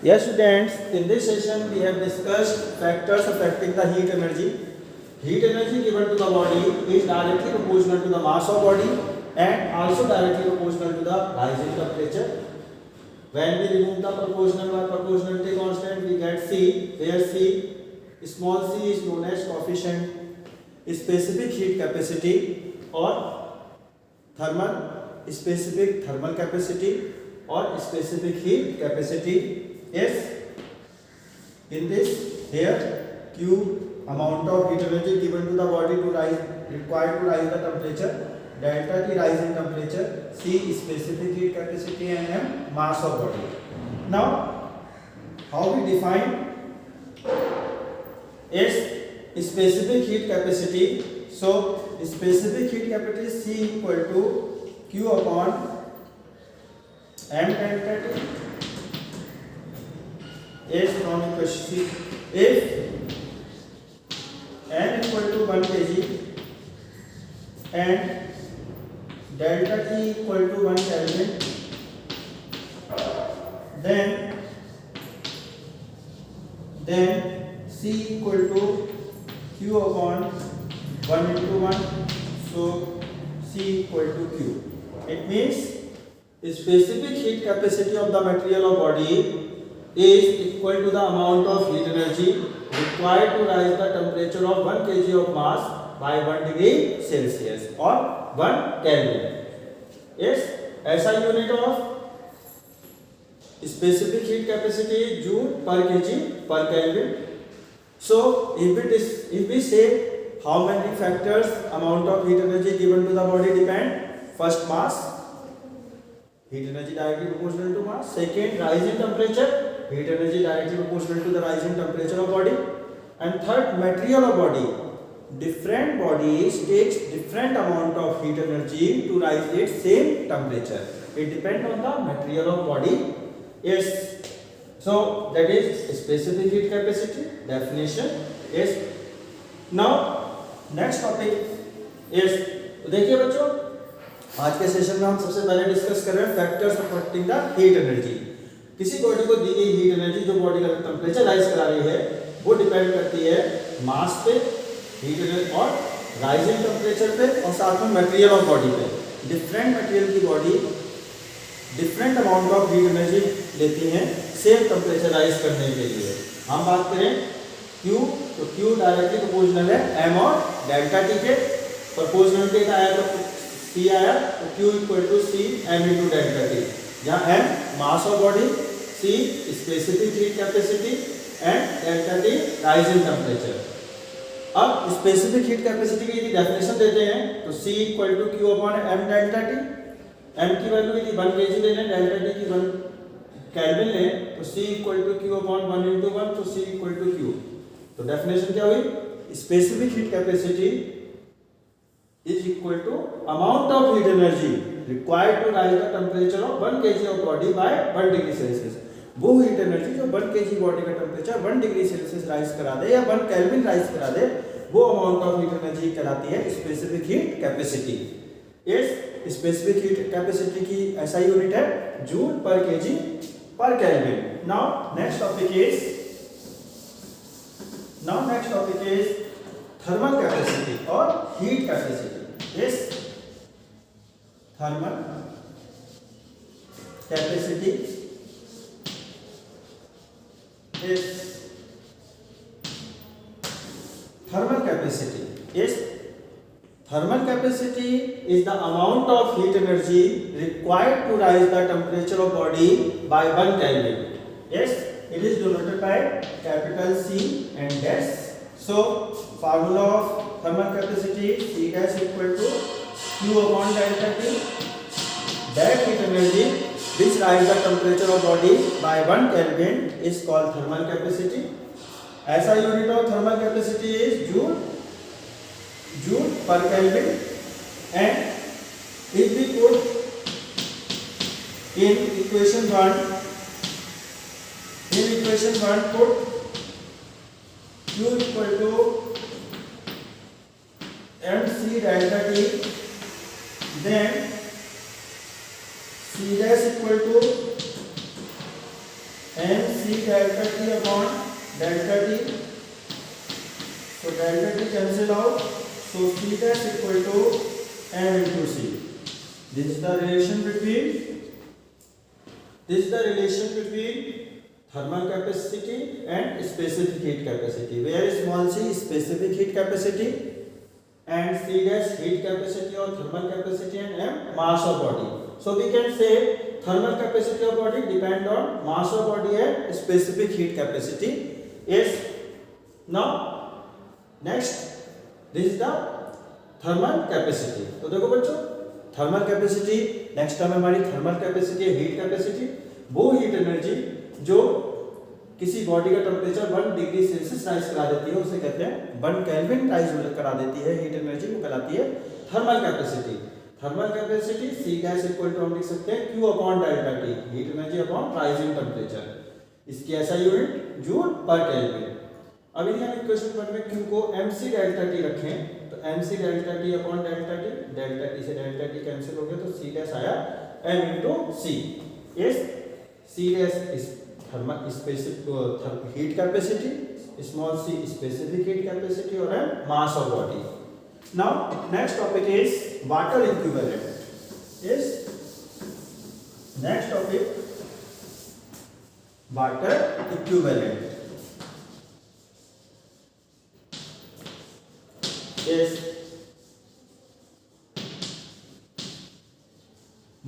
Yes, students, in this session we have discussed factors affecting the heat energy. Heat energy given to the body is directly proportional to the mass of body and also directly proportional to the rise in temperature. When we remove the proportional by proportionality constant, we get C, where C, small c is known as coefficient specific heat capacity or thermal specific thermal capacity or specific heat capacity. Yes, in this here Q amount of heat energy given to the body to rise required to rise the temperature, delta T rise in temperature, C specific heat capacity and M mass of body. Now how we define S specific heat capacity? So specific heat capacity is C equal to Q upon M delta T. S from equation C. If N equal to 1 kg and delta T equal to 1 Kelvin, then C equal to Q upon 1 into 1. So C equal to Q. It means specific heat capacity of the material of body is equal to the amount of heat energy required to rise the temperature of 1 kg of mass by 1 degree Celsius or 1 Kelvin. Yes, SI unit of specific heat capacity is joule per kg per Kelvin. So if we say how many factors amount of heat energy given to the body depend, first mass, heat energy directly proportional to mass. Second, rise in temperature, heat energy directly proportional to the rise in temperature of body. And third, material of body. Different bodies takes different amount of heat energy to rise its same temperature. It depends on the material of body. Yes. So that is specific heat capacity definition. Yes. Now next topic is, देखिए बच्चों, आज के session में हम सबसे पहले discuss कर रहे हैं factors affecting the heat energy. किसी बॉडी को दी गई हीट एनर्जी जो बॉडी का टेम्परेचर राइज करा रही है वो डिपेंड करती है मास पे, हीट एनर्जी और राइजिंग टेम्परेचर पे और साथ में मटेरियल ऑफ बॉडी पे। डिफरेंट मटेरियल की body different amount of heat energy लेती हैं सेम टेम्परेचर राइज करने के लिए। हम बात करें Q, तो Q डायरेक्टली प्रोपोर्शनल है M और डेल्टा T के। प्रोपोर्शनलिटी का आया तो C आया, तो Q equal to C M into delta T, जहाँ M mass of body, C specific heat capacity and delta T rise in temperature. अब स्पेसिफिक हीट कैपेसिटी की यदि डेफिनेशन देते हैं तो C equal to Q upon M delta T। M की value यदि 1 kg ले लें, डेल्टा T की 1 केल्विन लें, तो C equal to Q upon 1 into 1, तो C इक्वल टू Q। तो डेफिनेशन क्या हुई? Specific heat capacity is equal to amount of heat energy required to rise the temperature of 1 kg of body by 1 degree Celsius। वो heat energy जो 1 kg body का temperature 1 degree Celsius rise करा दे या 1 kelvin rise करा दे, वो amount of heat energy कहलाती है specific heat capacity. इस स्पेसिफिक हीट कैपेसिटी की ऐसा यूनिट है joule per kg per kelvin. Now next topic is thermal capacity और heat capacity. Yes, thermal capacity is thermal capacity. Yes, thermal capacity is the amount of heat energy required to rise the temperature of body by 1 Kelvin. Yes, it is denoted by capital C and dash. So formula of thermal capacity C dash equal to Q upon delta T. That heat energy which rise the temperature of body by 1 Kelvin is called thermal capacity. ऐसा unit of thermal capacity is joule per Kelvin, and if we put in equation 1 put Q equal to MC delta T, then C dash equal to mc delta t upon delta t. So delta t cancel out. So c dash equal to m into c. This is the relation between thermal capacity and specific heat capacity. Where small c is specific heat capacity and c dash heat capacity or thermal capacity and m mass of body. So we can say thermal capacity of body depend on mass of body and specific heat capacity. Yes. Now next this is the thermal capacity. तो देखो बच्चों thermal capacity next term हमारी thermal capacity है heat capacity, वो heat energy जो किसी body का temperature 1 degree Celsius rise करा देती है उसे कहते हैं 1 केल्विन राइज करा देती है हीट एनर्जी, वो कहलाती है thermal capacity. Thermal capacity C dash equal to हम लिख सकते हैं Q upon delta T, heat energy upon rising temperature. इसकी ऐसा यूनिट जूल पर केल्विन. अब यदि हम इक्वेशन 1 में Q को mc डेल्टा T रखें तो mc delta T upon delta T, delta T से डेल्टा T कैंसिल हो गया तो C डैश आया m into C. yes, C dash is thermal specific heat capacity, small c specific heat capacity और m mass of body. Now next topic is water equivalent. yes, next topic water equivalent. yes,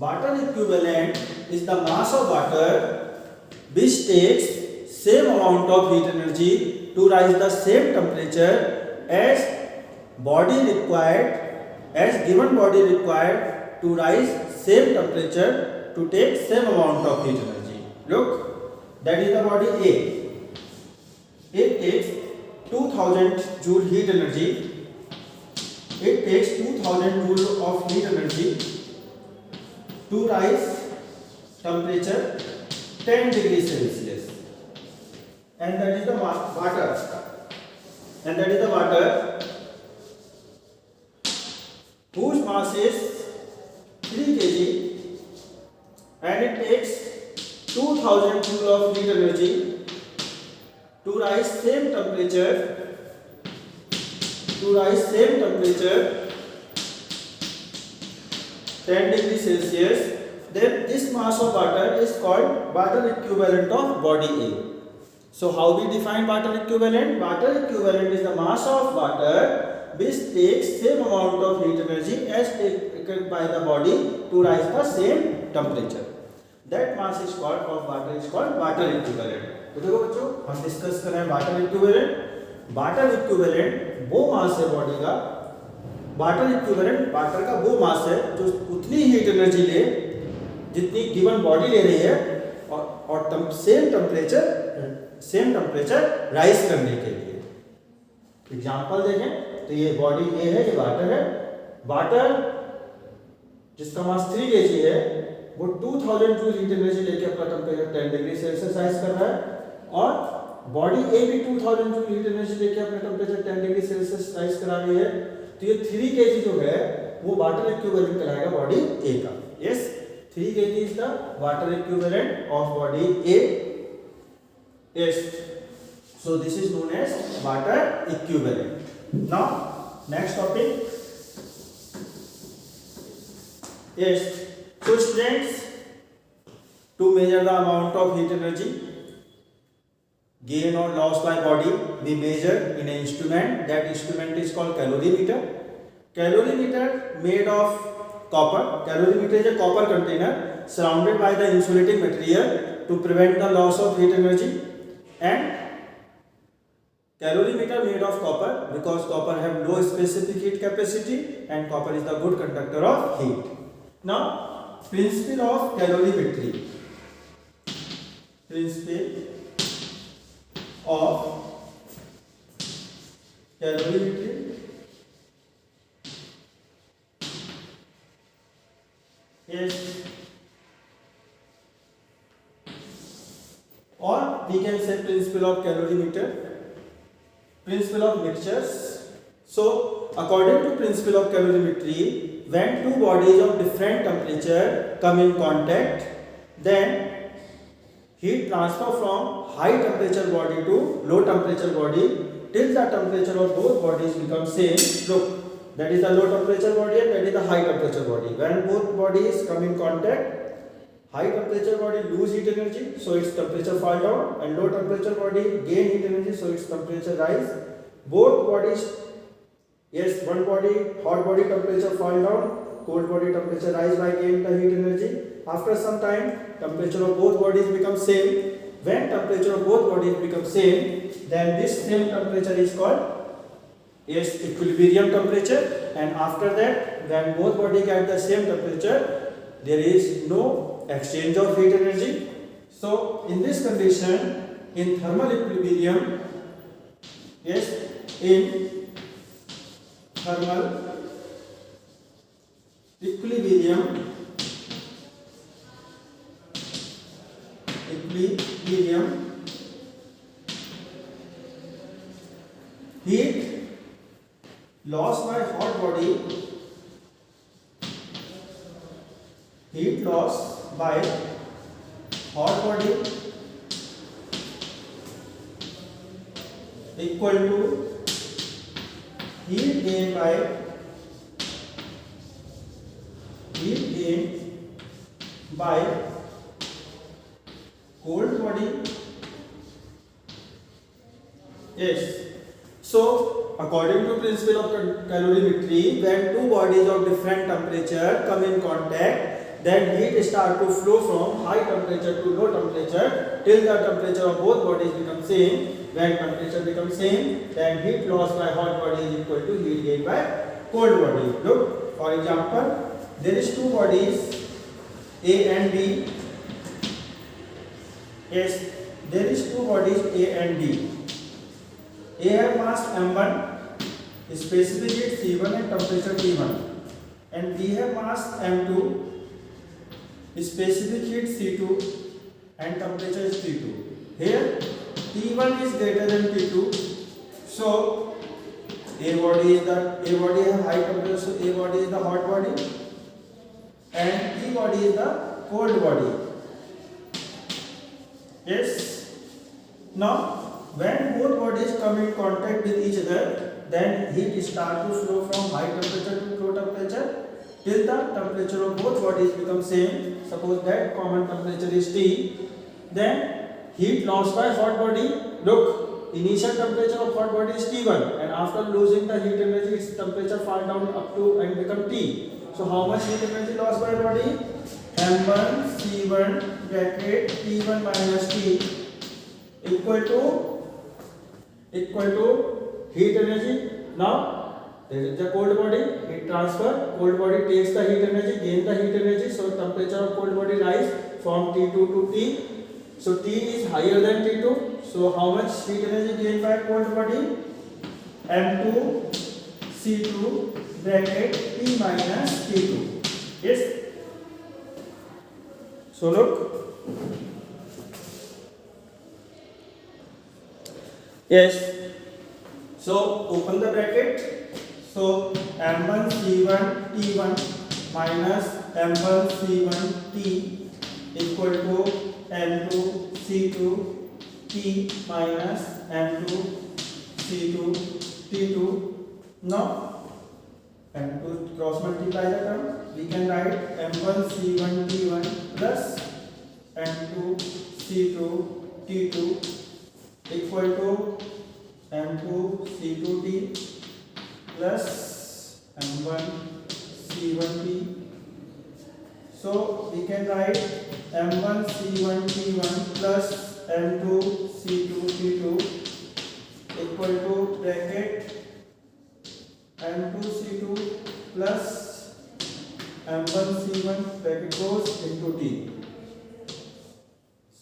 water equivalent is the mass of water which takes same amount of heat energy to rise the same temperature as given body required to rise same temperature to take same amount of heat energy. Look, that is the body A. It takes 2000 joule heat energy. It takes 2000 joule of heat energy to rise temperature 10 degrees Celsius, and that is the water. And that is the water whose mass is 3 kg, and it takes 2000 joule of heat energy to rise same temperature 10 degrees Celsius. Then this mass of water is called water equivalent of body A. So how we define water equivalent? Water equivalent is the mass of water which takes same amount of heat energy as taken by the body to rise the same temperature. That mass is called of water is called water equivalent. तो देखो बच्चों हम discuss कर रहे हैं water equivalent. Water equivalent वो मास है body का, वाटर इक्विवेलेंट वाटर का वो मास है जो उतनी हीट एनर्जी ले जितनी गिवन बॉडी ले रही है और सेम टेम्परेचर राइज करने के लिए. एग्जांपल देखें तो ये बॉडी ए है, ये वाटर है. वाटर जिसका मास 3 kg है वो 2000 जूल हीट एनर्जी लेके अपना टेम्परेचर 10 डिग्री सेल्सियस राइज कर रहा है, और बॉडी ए भी 2000 जूल हीट एनर्जी लेके अपना टेम्परेचर 10 डिग्री सेल्सियस राइज करा रही है. तो ये 3 kg जो है वो वाटर इक्विवेलेंट कहलाएगा बॉडी ए का. Yes, 3 kg is the water equivalent of body A. Yes, so this is known as water equivalent. Now next topic. Yes, so students, to measure the amount of heat energy gain or loss by body, we measure in an instrument. That instrument is called calorimeter. Calorimeter made of copper. Calorimeter is a copper container surrounded by the insulating material to prevent the loss of heat energy. And calorimeter made of copper because copper have low specific heat capacity and copper is the good conductor of heat. Now, principle of calorimetry. Principle of calorimetry is, or we can say principle of calorimeter, principle of mixtures. So according to principle of calorimetry, when two bodies of different temperature come in contact, then heat transfer from high temperature body to low temperature body till the temperature of both bodies become same. Look, that is the low temperature body and that is the high temperature body. When both bodies come in contact, high temperature body lose heat energy, so its temperature fall down, and low temperature body gain heat energy, so its temperature rise. Both bodies, yes, one body, hot body temperature fall down, cold body temperature rise by gain the heat energy. After some time, temperature of both bodies become same. When temperature of both bodies become same, then this same temperature is called, yes, equilibrium temperature. And after that, when both bodies get the same temperature, there is no exchange of heat energy. So in this condition, in thermal equilibrium, yes, in thermal equilibrium, heat loss by hot body, heat loss by hot body equal to heat gain by cold body. Yes. So according to principle of calorimetry, when two bodies of different temperature come in contact, then heat start to flow from high temperature to low temperature till the temperature of both bodies become same. When temperature becomes same, then heat loss by hot body is equal to heat gain by cold body. Look, for example, there is two bodies A and B. Yes, there is two bodies A and B. A have mass m1, specific heat C1 and temperature T1, and B have mass m2, specific heat C2 and temperature is T2. Here T1 is greater than T2, so A body has high temperature, so A body is the hot body, and B body is the cold body. Yes. Now, when both bodies come in contact with each other, then heat start to flow from high temperature to low temperature till the temperature of both bodies become same. Suppose that common temperature is T. Then heat lost by hot body. Look, initial temperature of hot body is T1, and after losing the heat energy, its temperature fall down up to and become T. So how much heat energy lost by body? M1 C1 bracket T1 minus T equal to heat energy. Now there is the cold body, heat transfer. Cold body takes the heat energy, gain the heat energy, so temperature of cold body rise from T2 to T. So T is higher than T2. So how much heat energy gained by cold body? M2 C2 bracket T minus T2. Yes. So look. Yes. So open the bracket. So M1 C1 T1 minus M1 C1 T equal to M2 C2 T minus M2 C2 T2. Now M2 cross multiply the term. We can write M1 C1 T1 plus M2 C2 T2 equal to M2 C2T plus M1 C1T. So we can write M1 C1T1 plus M2 C2T2 equal to bracket M2 C2 plus M1 C1 bracket goes into T.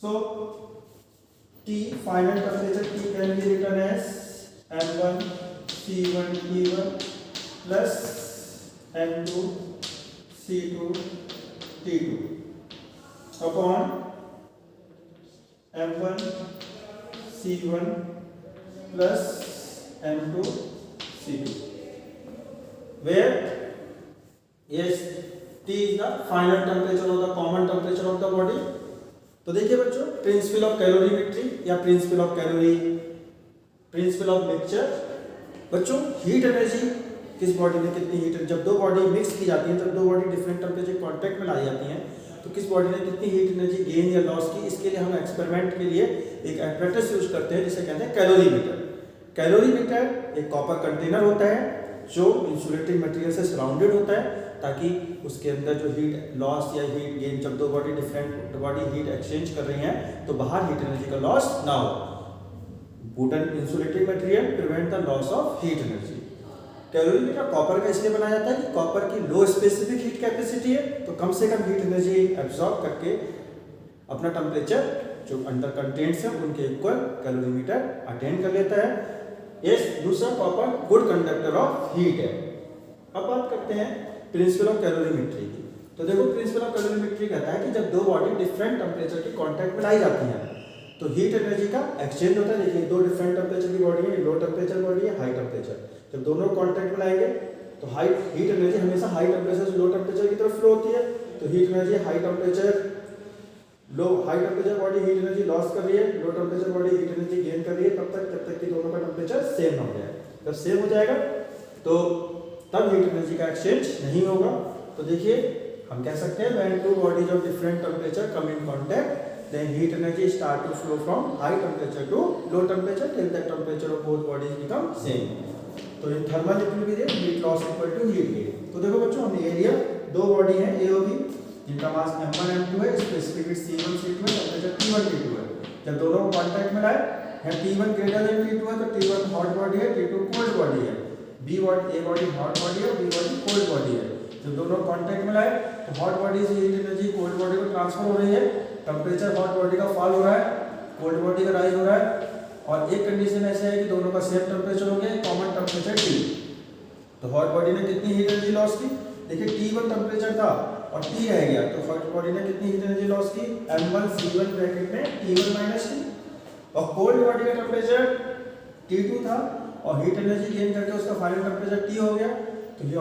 So T, final temperature T can be written as M1 C1 T1 plus M2 C2 T2 upon M1 C1 plus M2 C2, where yes, T is the final temperature or the common temperature of the body. तो देखिए बच्चों, principle of calorimetry या principle of mixture. बच्चों, heat energy किस body में कितनी heat, जब दो बॉडी मिक्स की जाती है, जब दो बॉडी डिफरेंट टेम्परेचर कांटेक्ट में लाई जाती हैं, तो किस बॉडी ने कितनी हीट एनर्जी गेन या लॉस की, इसके लिए हम एक्सपेरिमेंट के लिए एक एपरेटस यूज करते हैं जिसे कहते हैं कैलोरीमीटर। कैलोरीमीटर एक कॉपर कंटेनर होता है जो इंसुलेटिंग मटेरियल से सराउंडेड होता है, ताकि उसके अंदर जो हीट लॉस या हीट गेन, जब दो body different body heat exchange कर रही हैं तो बाहर हीट एनर्जी का लॉस ना हो। Wooden insulating material prevent the loss of heat energy. Calorimeter copper का इसलिए बनाया जाता है कि कॉपर की लो स्पेसिफिक हीट कैपेसिटी है, तो कम से कम हीट एनर्जी एब्जॉर्ब करके अपना टेम्परेचर जो अंडर कंटेंट्स है उनके इक्वल कैलोरीमीटर अटेन कर लेता है। यस, दूसरा copper good conductor of heat है। अब बात करते हैं प्रिंसिपल ऑफ कैलोरीमेट्री की। तो देखो, प्रिंसिपल ऑफ कैलोरीमेट्री कहता है कि जब दो बॉडी डिफरेंट टेम्परेचर के कांटेक्ट में लाई जाती हैं तो हीट एनर्जी का एक्सचेंज होता है। देखिए, दो डिफरेंट टेम्परेचर की बॉडी है, लो टेम्परेचर बॉडी है, हाई टेम्परेचर। जब दोनों कांटेक्ट में लाएंगे तो हाई हीट एनर्जी हमेशा हाई टेम्परेचर से लो टेम्परेचर की तरफ फ्लो होती है। तो heat energy high temperature body heat energy loss कर रही है, low temperature body heat energy gain कर रही है, जब तक कि दोनों का टेम्परेचर सेम ना हो जाए। जब सेम हो जाएगा तो तब हीट एनर्जी का एक्सचेंज नहीं होगा। तो देखिए, हम कह सकते हैं when two bodies of different temperature come in contact then heat energy start to flow from high temperature to low temperature till the temperature of both bodies become same. तो in thermal equilibrium heat loss equal to heat gain। तो देखो बच्चों, हमने area, दो body है A और B जिनका मास m1 m2 है, स्पेसिफिक हीट C1 C2 है, टेम्परेचर T1 T2 है। जब दोनों को कांटेक्ट में लाए, यहाँ T1 ग्रेटर देन T2 है तो T1 हॉट बॉडी है, T2 कोल्ड बॉडी है। A बॉडी हॉट बॉडी है, B बॉडी कोल्ड बॉडी है। जब दोनों कांटेक्ट में लाए तो हॉट बॉडी से हीट एनर्जी कोल्ड बॉडी को ट्रांसफर हो रही है, टेम्परेचर हॉट बॉडी का फॉल हो रहा है, कोल्ड बॉडी का राइज हो रहा है। और एक कंडीशन ऐसे है कि दोनों का सेम टेम्परेचर हो गया, कॉमन टेम्परेचर T। तो हॉट बॉडी ने कितनी हीट एनर्जी लॉस की, देखिए T1 टेम्परेचर था और T रह गया, तो हॉट बॉडी ने कितनी हीट एनर्जी लॉस की, m1 C1 ब्रैकेट में T1 - T। और कोल्ड बॉडी का टेम्परेचर T2 था और हीट एनर्जी गेन करके उसका फाइनल टेम्परेचर T हो गया। तो ये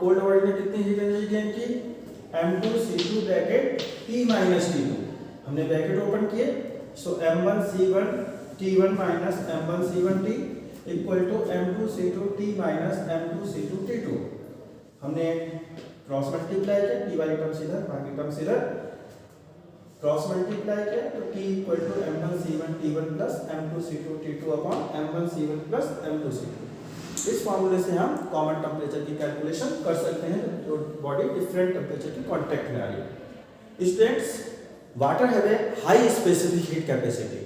कोल्ड बॉडी ने कितनी हीट एनर्जी गेन की, m2 C2 bracket T - T2। हमने ब्रैकेट ओपन किए, so m1 C1 T1 minus m1 C1 T equal to m2 C2 T minus m2 C2 T2। हमने क्रॉस मल्टीप्लाई किया, T वाली term इधर, बाकी term इधर, cross multiply किया तो T equal to m1 C1 T1 plus m2 C2 T2 upon m1 C1 plus m2 C2। इस फार्मूले से हम कॉमन टेम्परेचर की कैलकुलेशन कर सकते हैं जो बॉडी डिफरेंट टेम्परेचर के कांटेक्ट में आ रही है। Students, water have a high specific heat capacity.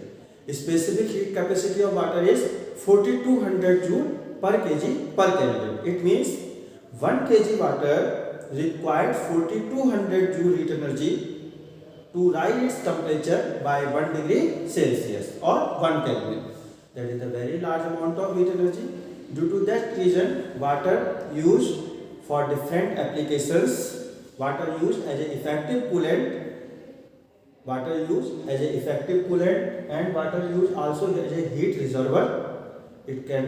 Specific heat capacity of water is 4200 joule per kg per Kelvin. It means 1 kg water required 4200 joule heat energy to rise its temperature by 1 degree Celsius or 1 Kelvin. That is a very large amount of heat energy. Due to that reason, water used for different applications, water used as an effective coolant, and water used also as a heat reservoir. It can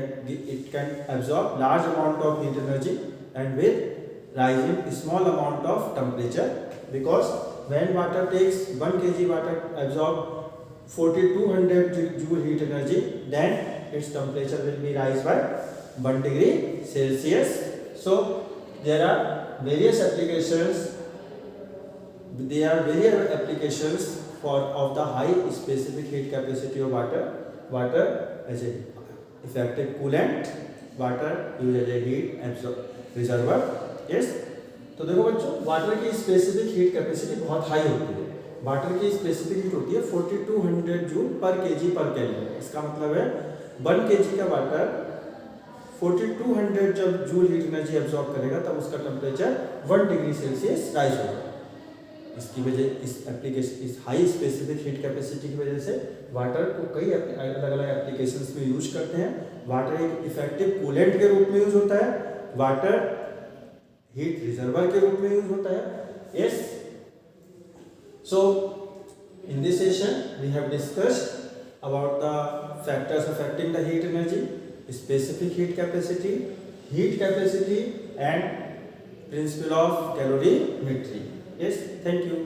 absorb large amount of heat energy and with rising small amount of temperature, because when water takes 1 kg water absorb 4200 joule heat energy, then its temperature will be rise by 1 degree Celsius. So there are various applications of the high specific heat capacity of water as a effective coolant, water used as a heat reservoir. Yes, तो देखो बच्चों, water की specific heat capacity बहुत high होती है। Water की specific heat होती है 4200 joule per kg per kelvin. इसका मतलब है 1 केजी का वाटर 4200 जब जूल हीट एनर्जी एब्जॉर्ब करेगा तब उसका टेम्परेचर 1 डिग्री सेल्सियस राइज होगा। इसकी वजह, इस एप्लीकेशन, इस हाई स्पेसिफिक हीट कैपेसिटी की वजह से वाटर को कई अलग अलग एप्लीकेशंस में यूज करते हैं। वाटर एक इफेक्टिव कूलेंट के रूप में यूज होता है, वाटर हीट रिजर्वर के रूप में यूज होता है। Yes, so in this session we have discussed about the factors affecting the heat energy, specific heat capacity and principle of calorimetry. Yes, thank you.